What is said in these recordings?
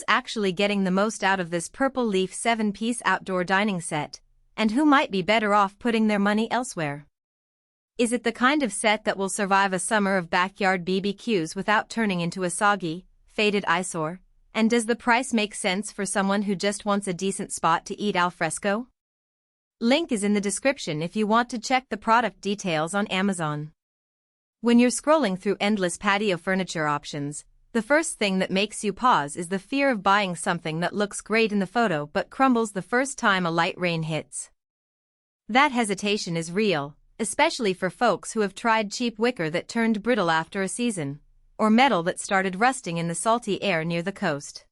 who's actually getting the most out of this purple leaf 7-piece outdoor dining set, and who might be better off putting their money elsewhere? Is it the kind of set that will survive a summer of backyard BBQs without turning into a soggy, faded eyesore? And does the price make sense for someone who just wants a decent spot to eat al fresco? Link is in the description if you want to check the product details on Amazon. When you're scrolling through endless patio furniture options, the first thing that makes you pause is the fear of buying something that looks great in the photo but crumbles the first time a light rain hits. That hesitation is real, especially for folks who have tried cheap wicker that turned brittle after a season, or metal that started rusting in the salty air near the coast.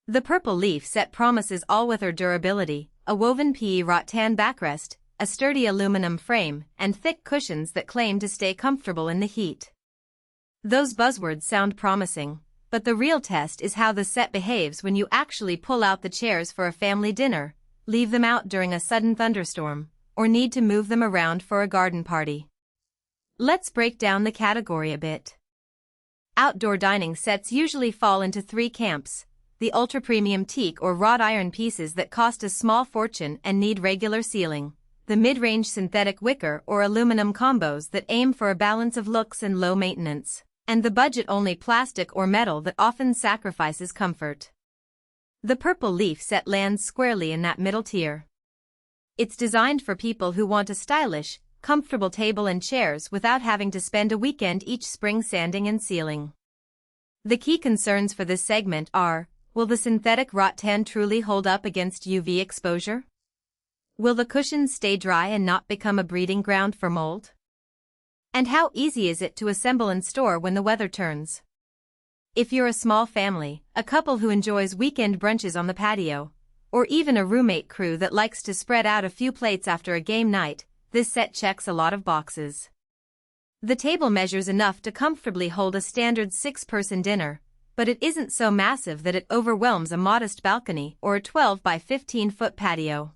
The purple leaf set promises all-weather durability, a woven PE Rattan Backrest, a sturdy aluminum frame, and thick cushions that claim to stay comfortable in the heat. Those buzzwords sound promising, but the real test is how the set behaves when you actually pull out the chairs for a family dinner, leave them out during a sudden thunderstorm, or need to move them around for a garden party. Let's break down the category a bit. Outdoor dining sets usually fall into 3 camps: the ultra-premium teak or wrought iron pieces that cost a small fortune and need regular sealing, the mid-range synthetic wicker or aluminum combos that aim for a balance of looks and low maintenance, and the budget-only plastic or metal that often sacrifices comfort. The purple leaf set lands squarely in that middle tier. It's designed for people who want a stylish, comfortable table and chairs without having to spend a weekend each spring sanding and sealing. The key concerns for this segment are: will the synthetic rattan truly hold up against UV exposure? Will the cushions stay dry and not become a breeding ground for mold? And how easy is it to assemble and store when the weather turns? If you're a small family, a couple who enjoys weekend brunches on the patio, or even a roommate crew that likes to spread out a few plates after a game night, this set checks a lot of boxes. The table measures enough to comfortably hold a standard 6-person dinner, but it isn't so massive that it overwhelms a modest balcony or a 12 by 15-foot patio.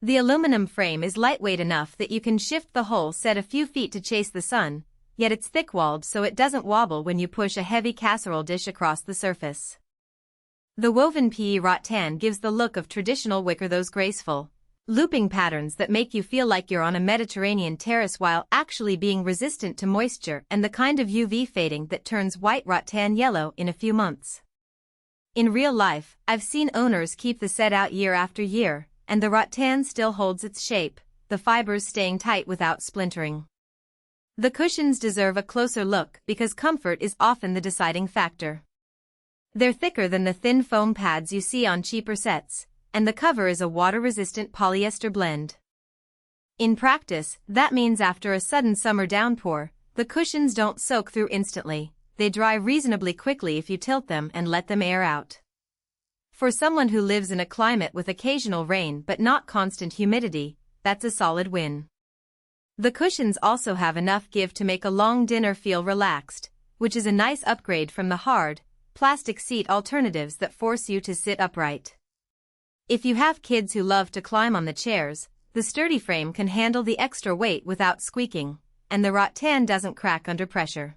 The aluminum frame is lightweight enough that you can shift the whole set a few feet to chase the sun, yet it's thick-walled so it doesn't wobble when you push a heavy casserole dish across the surface. The woven PE rattan gives the look of traditional wicker, those graceful, looping patterns that make you feel like you're on a Mediterranean terrace while actually being resistant to moisture and the kind of UV fading that turns white rattan yellow in a few months. In real life, I've seen owners keep the set out year after year, and the rattan still holds its shape, the fibers staying tight without splintering. The cushions deserve a closer look because comfort is often the deciding factor. They're thicker than the thin foam pads you see on cheaper sets, and the cover is a water-resistant polyester blend. In practice, that means after a sudden summer downpour, the cushions don't soak through instantly. They dry reasonably quickly if you tilt them and let them air out. For someone who lives in a climate with occasional rain but not constant humidity, that's a solid win. The cushions also have enough give to make a long dinner feel relaxed, which is a nice upgrade from the hard, plastic seat alternatives that force you to sit upright. If you have kids who love to climb on the chairs, the sturdy frame can handle the extra weight without squeaking, and the rattan doesn't crack under pressure.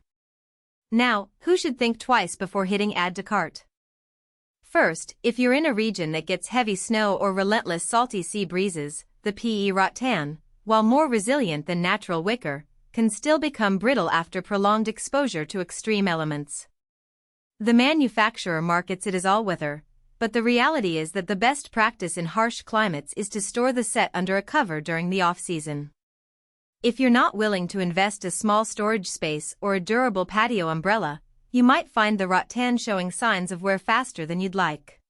Now, who should think twice before hitting add to cart? First, if you're in a region that gets heavy snow or relentless salty sea breezes, the PE rattan, while more resilient than natural wicker, can still become brittle after prolonged exposure to extreme elements. The manufacturer markets it as all-weather, but the reality is that the best practice in harsh climates is to store the set under a cover during the off-season. If you're not willing to invest a small storage space or a durable patio umbrella, you might find the rattan showing signs of wear faster than you'd like.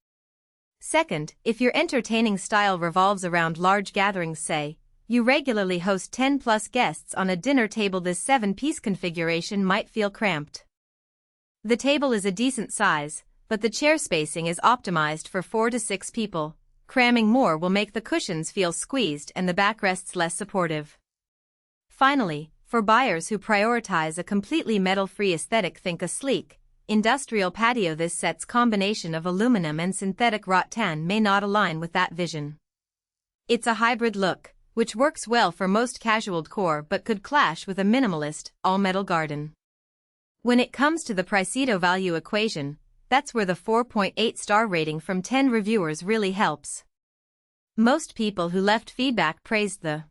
Second, if your entertaining style revolves around large gatherings, say, you regularly host 10+ guests on a dinner table, this 7-piece configuration might feel cramped. The table is a decent size, but the chair spacing is optimized for 4 to 6 people. Cramming more will make the cushions feel squeezed and the backrests less supportive. Finally, for buyers who prioritize a completely metal-free aesthetic, think a sleek, industrial patio. This set's combination of aluminum and synthetic rattan may not align with that vision. It's a hybrid look, which works well for most casual decor but could clash with a minimalist, all-metal garden. When it comes to the price-to-value equation, That's where the 4.8 star rating from 10 reviewers really helps. Most people who left feedback praised the